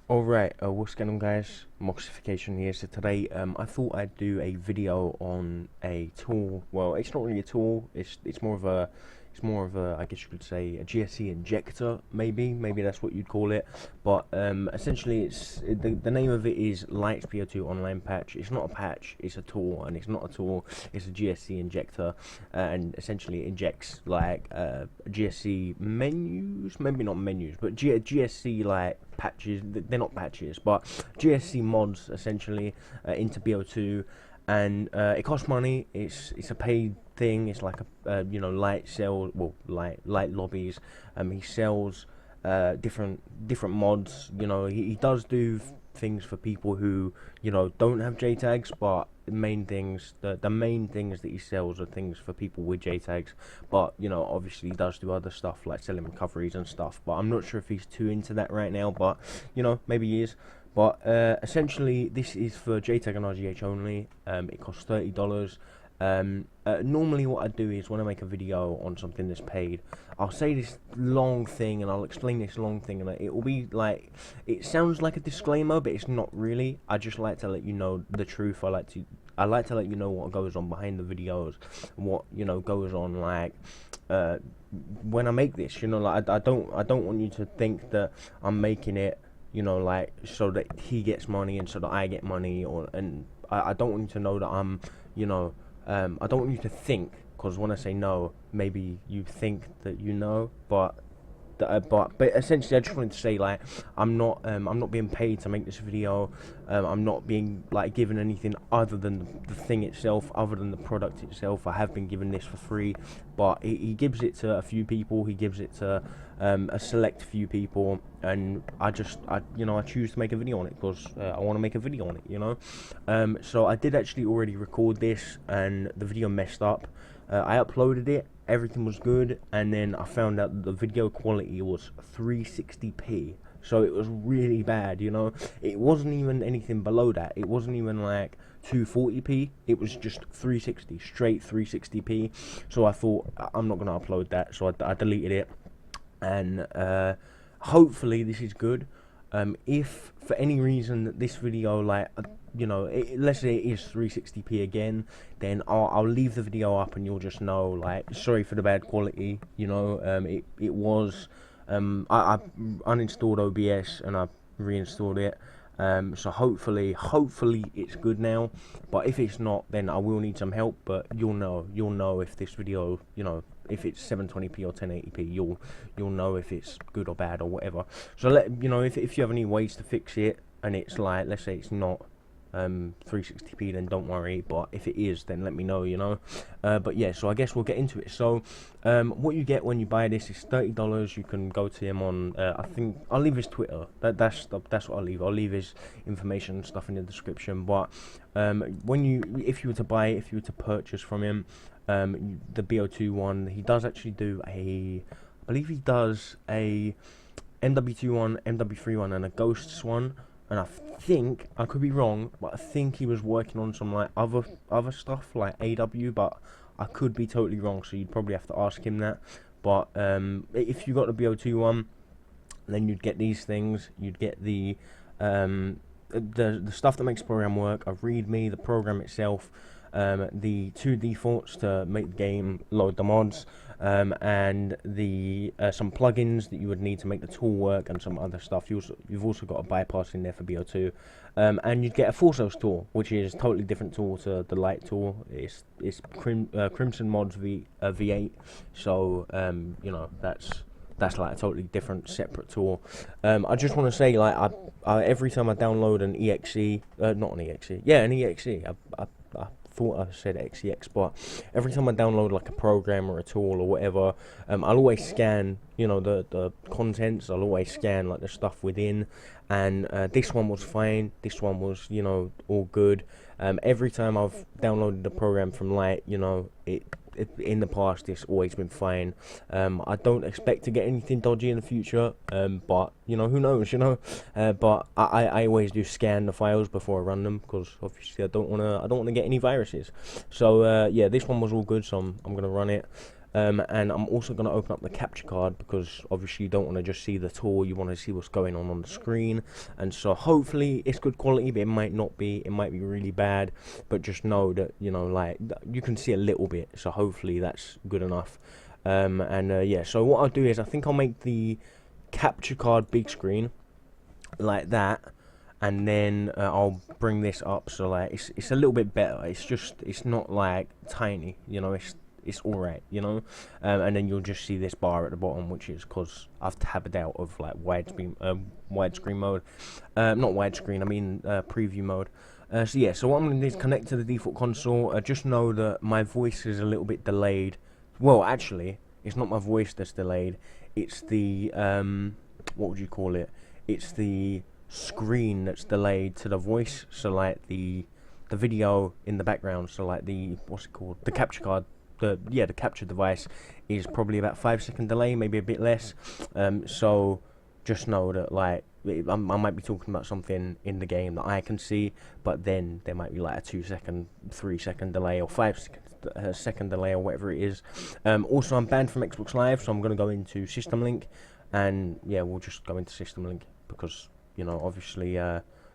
Alright, what's going on, guys? Moxification here. So today, I thought I'd do a video on a tool. Well, it's not really a tool. It's more of a I guess you could say a GSC injector, maybe that's what you'd call it. But essentially, the name of it is Light BO2 online patch. It's not a patch. It's a tool, and it's not a tool. It's a GSC injector, and essentially it injects like GSC menus, maybe not menus, but GSC like patches. They're not patches, but GSC mods essentially into BO2, and it costs money. It's a paid thing. It's like Light sells, well, LightLobbies. He sells different mods. He does do things for people who don't have JTags, but the main things that he sells are things for people with JTags. But obviously he does do other stuff like selling recoveries and stuff, but I'm not sure if he's too into that right now, but maybe he is. But essentially this is for JTAG and RGH only. It costs $30. Normally what I do is when I make a video on something that's paid, I'll say this long thing and I'll explain this long thing, and it will be like, it sounds like a disclaimer, but it's not really. I just like to let you know the truth. I like to let you know what goes on behind the videos, what goes on, like when I make this. Like I don't want you to think that I'm making it like so that he gets money and so that I get money, I don't want you to know that I'm I don't want you to think, because when I say no, maybe you think that but essentially I just wanted to say, like, I'm not being paid to make this video. I'm not being like given anything other than the thing itself, other than the product itself. I have been given this for free, but he gives it to a few people. He gives it to a select few people, and I choose to make a video on it because I want to make a video on it. So I did actually already record this, and the video messed up. I uploaded it, everything was good, and then I found out that the video quality was 360p. So it was really bad. It wasn't even anything below that. It wasn't even like 240p. It was just 360, straight 360p. So I thought, I'm not going to upload that, so I deleted it. And hopefully this is good. If for any reason this video, like, let's say it is 360p again, then I'll leave the video up and you'll just know, like, sorry for the bad quality. It was I uninstalled OBS and I reinstalled it. So hopefully it's good now. But if it's not, then I will need some help. But you'll know if this video, if it's 720p or 1080p, you'll know if it's good or bad or whatever. So if you have any ways to fix it, and it's like, let's say it's not 360p, then don't worry. But if it is, then let me know. But yeah, so I guess we'll get into it. So what you get when you buy this is $30. You can go to him on I think I'll leave his Twitter. That's what I'll leave his information and stuff in the description. But if you were to buy it, if you were to purchase from him, the BO2 one, he does actually do I believe he does a MW2 one, MW3 one, and a Ghosts one. And I think, I could be wrong, but I think he was working on some like other stuff like AW, but I could be totally wrong, so you'd probably have to ask him that. But if you got the BO2 one, then you'd get these things. You'd get the stuff that makes the program work, a README, the program itself, the 2 defaults to make the game load the mods, and the some plugins that you would need to make the tool work, and some other stuff. You've also got a bypass in there for BO2, and you'd get a Full Cells tool, which is a totally different tool to the Light tool. It's Crimson Mods V8, so that's like a totally different, separate tool. I just want to say, like, I every time I download an exe, not an exe, yeah, an exe. I thought I said XEX, but every time I download like a program or a tool or whatever, I'll always scan, the contents. I'll always scan like the stuff within, and this one was fine. This one was, all good. Every time I've downloaded the program from Light, in the past it's always been fine. I don't expect to get anything dodgy in the future, but who knows, but I always do scan the files before I run them, because obviously I don't want to get any viruses. So yeah, this one was all good, so I'm gonna run it. And I'm also going to open up the capture card, because obviously you don't want to just see the tool, you want to see what's going on the screen. And so hopefully it's good quality, but it might not be, it might be really bad, but just know that, you know, like, you can see a little bit, so hopefully that's good enough. Yeah, so what I'll do is, I think I'll make the capture card big screen like that, and then I'll bring this up so like it's a little bit better. It's not like tiny, you know, it's alright, you know. And then you'll just see this bar at the bottom, which is because I've tabbed out of like widescreen mode, not widescreen, I mean preview mode. So yeah, so what I'm going to do is connect to the default console. Just know that my voice is a little bit delayed. Well, actually, it's not my voice that's delayed. It's the what would you call it? It's the screen that's delayed to the voice. So like the video in the background. So like the, what's it called? The capture card. The capture device is probably about 5-second delay, maybe a bit less. So just know that like I might be talking about something in the game that I can see, but then there might be like a 2-second, 3-second delay, or 5-second delay, or whatever it is. Also, I'm banned from Xbox Live, so I'm going to go into System Link, and yeah, we'll just go into System Link because, you know, obviously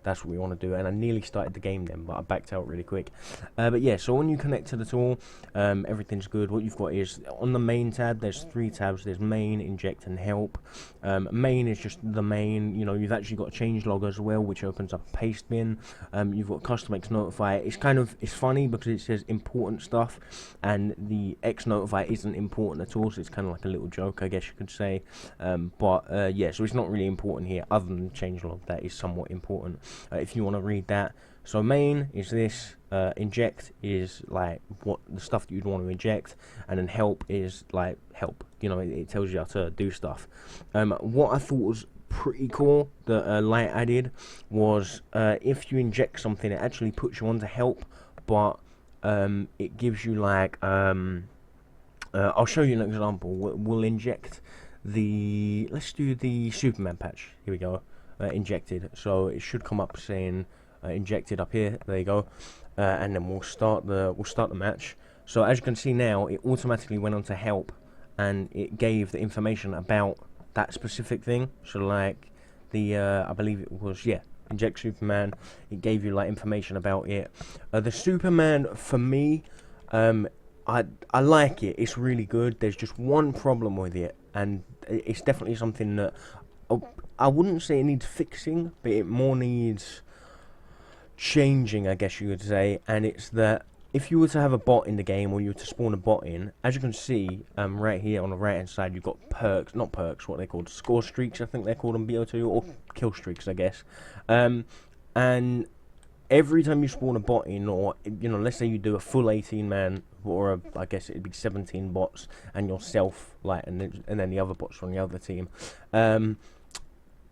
that's what we want to do. And I nearly started the game then, but I backed out really quick. But yeah, so when you connect to the tool, everything's good. What you've got is, on the main tab, there's 3 tabs. There's main, inject, and help. Main is just the main. You know, you've actually got a change log as well, which opens up a paste bin. You've got custom X notify. It's funny because it says important stuff, and the X notify isn't important at all, so it's kind of like a little joke, I guess you could say. Yeah, so it's not really important here, other than the change log that is somewhat important. If you want to read that. So main is this, inject is like what the stuff that you'd want to inject, and then help is like help, you know, it tells you how to do stuff. What I thought was pretty cool that Light added was, if you inject something, it actually puts you onto help, but it gives you like I'll show you an example. We'll inject let's do the Superman patch. Here we go. Injected, so it should come up saying injected up here. There you go. And then we'll start the match. So as you can see now, it automatically went on to help, and it gave the information about that specific thing. So like the I believe it was, yeah, inject Superman. It gave you like information about it. The Superman, for me, I like it. It's really good. There's just one problem with it, and it's definitely something that I wouldn't say it needs fixing, but it more needs changing, I guess you could say. And it's that if you were to have a bot in the game, or you were to spawn a bot in, as you can see, right here on the right hand side, you've got perks, not perks, what they're called, score streaks, I think they're called on BO2, or kill streaks, I guess. And every time you spawn a bot in, or, you know, let's say you do a full 18-man, or I guess it'd be 17 bots, and yourself, like, and then the other bots from the other team,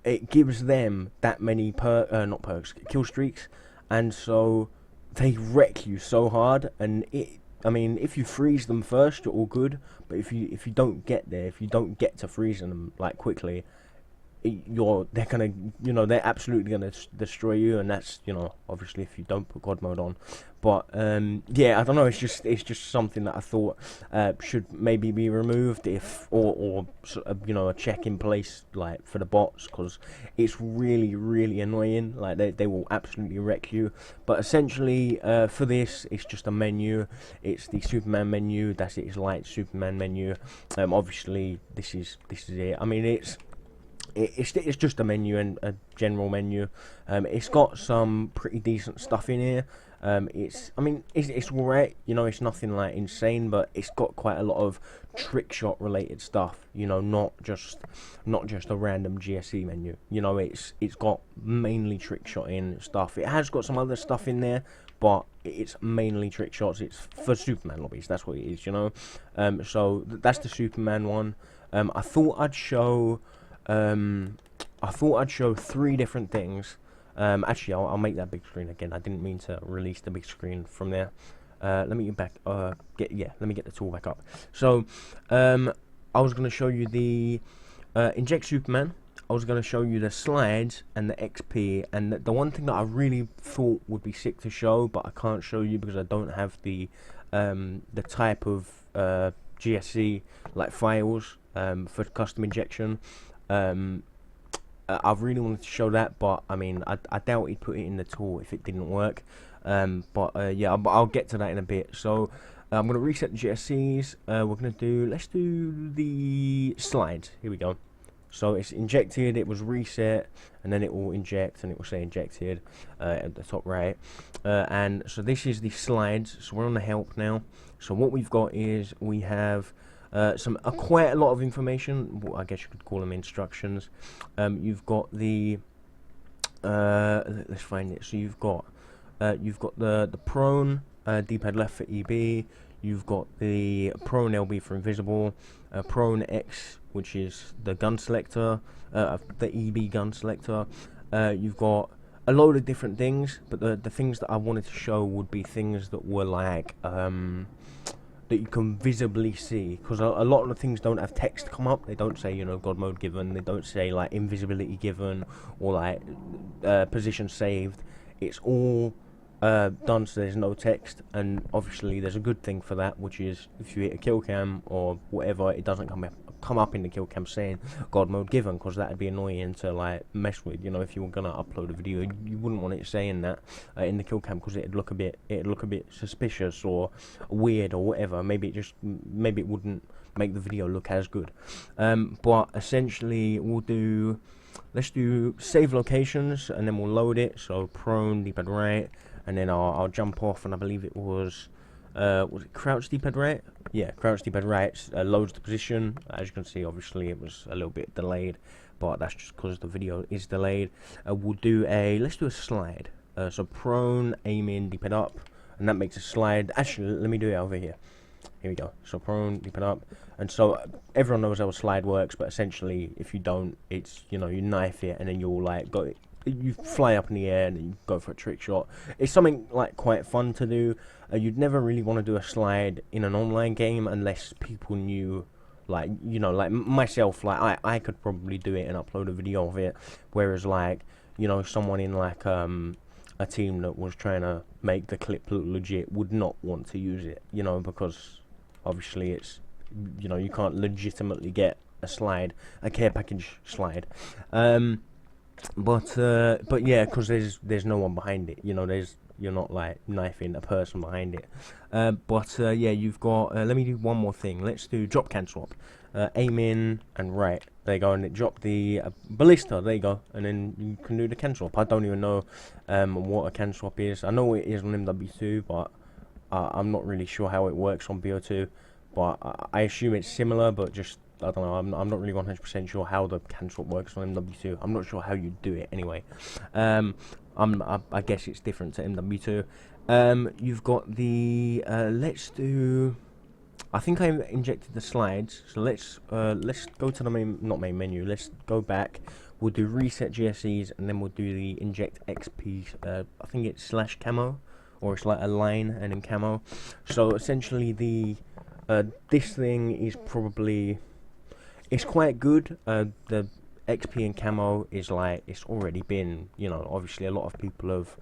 it gives them that many kill streaks, and so they wreck you so hard. And I mean, if you freeze them first, you're all good, but if you don't get there, if you don't get to freezing them like quickly, they're gonna, you know, they're absolutely gonna destroy you. And that's, you know, obviously if you don't put God mode on. But yeah, I don't know, it's just something that I thought should maybe be removed, or you know, a check in place like for the bots, because it's really annoying. Like they will absolutely wreck you. But essentially for this, it's just a menu. It's the Superman menu. That's it. It's Light Superman menu. Obviously this is it. I mean, it's just a menu, and a general menu. It's got some pretty decent stuff in here. It's alright, you know, it's nothing like insane, but it's got quite a lot of trick shot related stuff, you know, not just a random GSC menu. You know, it's got mainly trick shotting stuff. It has got some other stuff in there, but it's mainly trick shots. It's for Superman lobbies, that's what it is, you know. So that's the Superman one. I thought I'd show 3 different things. Actually, I'll make that big screen again. I didn't mean to release the big screen from there. Let me get back. Let me get the tool back up. So, I was going to show you the inject Superman. I was going to show you the slides and the XP, and the one thing that I really thought would be sick to show, but I can't show you because I don't have the type of GSC like files for custom injection. I really wanted to show that, but I mean, I doubt he'd put it in the tool if it didn't work. Yeah, I'll get to that in a bit. So I'm gonna reset the GSCs. Let's do the slides. Here we go. So it's injected, it was reset, and then it will inject, and it will say injected at the top right. And so this is the slides. So we're on the help now. So what we've got is we have quite a lot of information. Well, I guess you could call them instructions. You've got the let's find it. So you've got the prone D-pad left for EB. You've got the prone LB for invisible, prone X, which is the gun selector, the EB gun selector. You've got a load of different things, but the things that I wanted to show would be things that were like that you can visibly see, because a lot of the things don't have text come up. They don't say, you know, God mode given. They don't say like invisibility given or like position saved. It's all done so there's no text, and obviously there's a good thing for that, which is if you hit a kill cam or whatever, it doesn't come up in the kill cam saying God mode given, because that'd be annoying to like mess with. You know, if you were gonna upload a video, you wouldn't want it saying that in the kill cam, because it'd look a bit suspicious or weird or whatever. Maybe it wouldn't make the video look as good. But essentially let's do save locations, and then we'll load it. So prone D-pad right, and then I'll jump off, and I believe it was it crouch D-pad right? Yeah, crouch D-pad right loads the position. As you can see, obviously it was a little bit delayed, but that's just because the video is delayed. Let's do a slide. So prone, aim in, D-pad up, and that makes a slide. Actually, let me do it over here. Here we go. So prone, D-pad up, and so everyone knows how a slide works, but essentially, if you don't, it's, you know, you knife it, and then you'll like you fly up in the air and you go for a trick shot. It's something like quite fun to do. You'd never really want to do a slide in an online game unless people knew, like, you know, like myself, like I could probably do it and upload a video of it, whereas like, you know, someone in like a team that was trying to make the clip look legit would not want to use it, you know, because obviously it's, you know, you can't legitimately get a care package slide. But yeah, because there's no one behind it, you know, you're not like knifing a person behind it. Yeah, you've got let me do one more thing. Let's do drop can swap. Aim in and right, there you go, and it dropped the ballista, there you go, and then you can do the can swap. I don't even know what a can swap is. I know it is on MW2, but I'm not really sure how it works on BO2, but I assume it's similar, but just I don't know, I'm not really 100% sure how the can swap works on MW2. I'm not sure how you do it anyway. I guess it's different to MW2. You've got the I think I injected the slides, so let's go to the main menu. Let's go back. We'll do reset GSCs, and then we'll do the inject XP. I think it's /camo, or it's like a line and then camo. So essentially this thing is probably, it's quite good. The XP and camo is like, it's already been, you know, obviously a lot of people have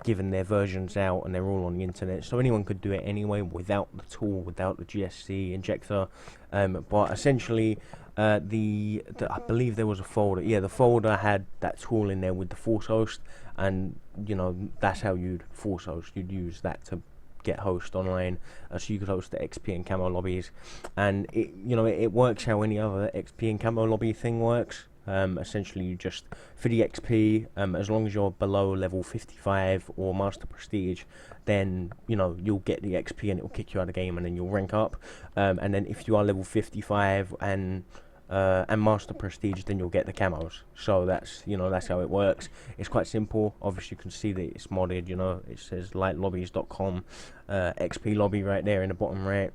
given their versions out, and they're all on the internet, so anyone could do it anyway without the tool, without the GSC injector. But essentially I believe there was a folder. Yeah, the folder had that tool in there with the force host, and you know, that's how you'd force host. You'd use that to get host online, so you could host the XP and camo lobbies, and it works how any other XP and camo lobby thing works. Essentially, you just, for the XP, as long as you're below level 55 or Master Prestige, then you'll get the XP and it will kick you out of the game, and then you'll rank up. And then if you are level 55 and Master Prestige, then you'll get the camos. So that's how it works. It's quite simple. Obviously, you can see that it's modded. It says LightLobbies.com XP lobby right there in the bottom right.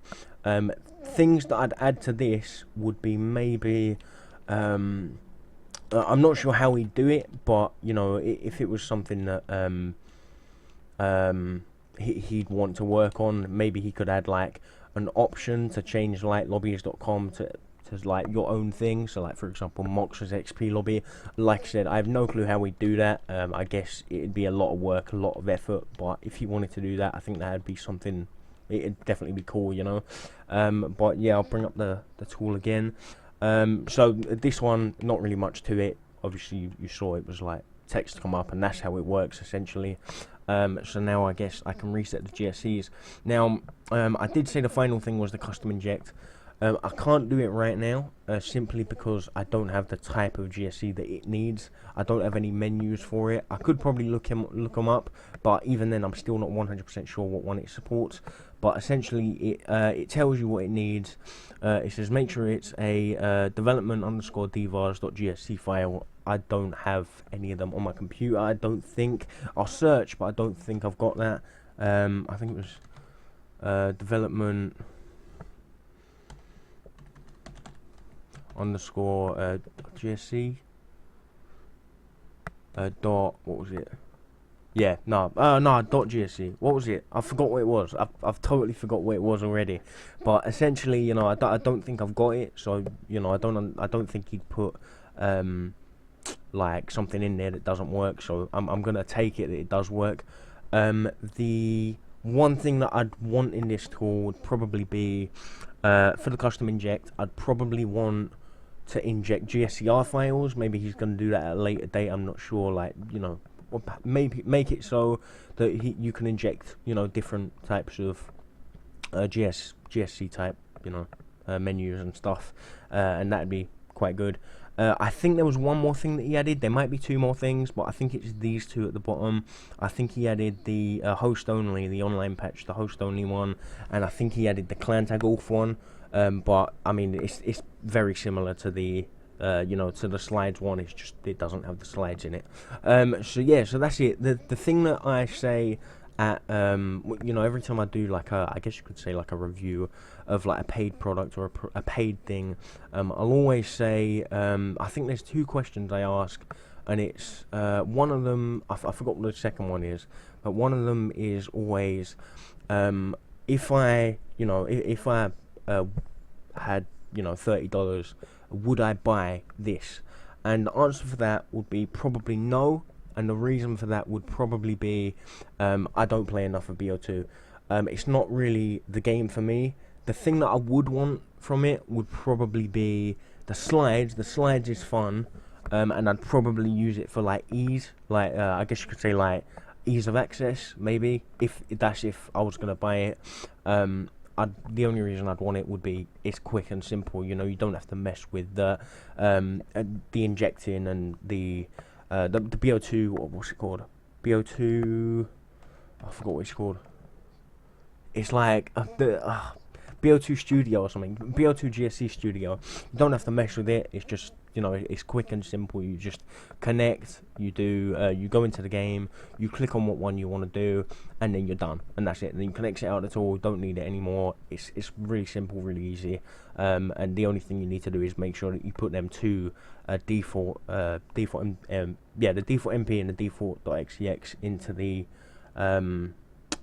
Things that I'd add to this would be maybe. I'm not sure how he'd do it, but if it was something that he'd want to work on, maybe he could add like an option to change LightLobbies.com to like your own thing. So like, for example, Mox's XP lobby. Like I said, I have no clue how we'd do that. I guess it'd be a lot of work, a lot of effort, but if he wanted to do that, I think that'd be something it'd definitely be cool, you know. But yeah, I'll bring up the tool again. So this one, not really much to it. Obviously, you saw it was like text come up, and that's how it works essentially. So now I guess I can reset the GSCs. Now, I did say the final thing was the custom inject. I can't do it right now, simply because I don't have the type of GSC that it needs. I don't have any menus for it. I could probably look them up, but even then I'm still not 100% sure what one it supports. But essentially it tells you what it needs. It says make sure it's a development_devars.gsc file. I don't have any of them on my computer, I don't think. I'll search, but I don't think I've got that. I think it was development underscore GSC dot, what was it? Yeah, no, dot GSC. What was it? I forgot what it was. I've totally forgot what it was already. But essentially, you know, I don't think I've got it. So, you know, I don't think he'd put like something in there that doesn't work. So I'm gonna take it that it does work. The one thing that I'd want in this tool would probably be for the custom inject. I'd probably want to inject GSCR files. Maybe he's gonna do that at a later date. I'm not sure. Like, you know. Or maybe make it so that you can inject, you know, different types of GSC type, you know, menus and stuff, and that'd be quite good. I think there was one more thing that he added. There might be two more things, but I think it's these two at the bottom. I think he added the host only, the online patch, the host only one, and I think he added the clan tag auth one. But I mean, it's very similar to the you know, to the slides one. It's just it doesn't have the slides in it. So yeah, so that's it. The thing that I say at you know, every time I do like I guess you could say like a review of like a paid product or a paid thing, I'll always say I think there's two questions I ask, and it's one of them I forgot what the second one is, but one of them is always if I, you know, if I had, you know, $30, would I buy this? And the answer for that would be probably no. And the reason for that would probably be I don't play enough of BO2. It's not really the game for me. The thing that I would want from it would probably be the slides. The slides is fun, and I'd probably use it for like ease, like I guess you could say like ease of access, maybe, if I was gonna buy it. The only reason I'd want it would be it's quick and simple. You know, you don't have to mess with the injecting and the BO2. What's it called? BO2. I forgot what it's called. It's like BO2 Studio or something. BO2 GSC Studio. You don't have to mess with it. It's just, you know, it's quick and simple. You just connect, you go into the game, you click on what one you want to do, and then you're done, and that's it. And then you can exit out at all, don't need it anymore. It's really simple, really easy, and the only thing you need to do is make sure that you put them to default the default MP and the default.xex into the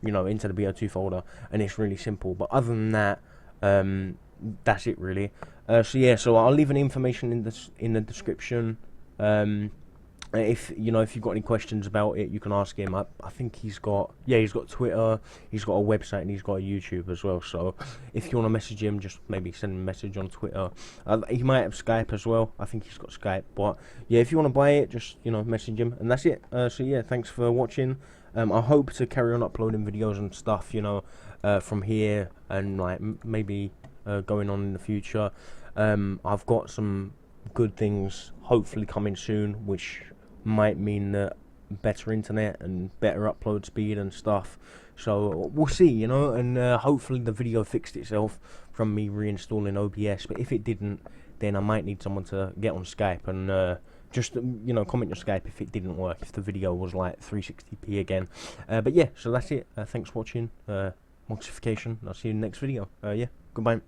you know, into the BO2 folder, and it's really simple. But other than that, that's it really. So yeah, so I'll leave an information in the description. If you know, if you've got any questions about it, you can ask him. I think he's got Twitter, he's got a website, and he's got a YouTube as well. So if you want to message him, just maybe send him a message on Twitter. He might have Skype as well. I think he's got Skype. But yeah, if you want to buy it, just, you know, message him, and that's it. So yeah, thanks for watching. I hope to carry on uploading videos and stuff, you know, from here, and like maybe going on in the future. I've got some good things hopefully coming soon, which might mean that better internet and better upload speed and stuff. So we'll see, you know, and hopefully the video fixed itself from me reinstalling OBS. But if it didn't, then I might need someone to get on Skype and just, you know, comment your Skype if it didn't work, if the video was like 360p again. But yeah, so that's it. Thanks for watching. Multiplication. I'll see you in the next video. Yeah, goodbye.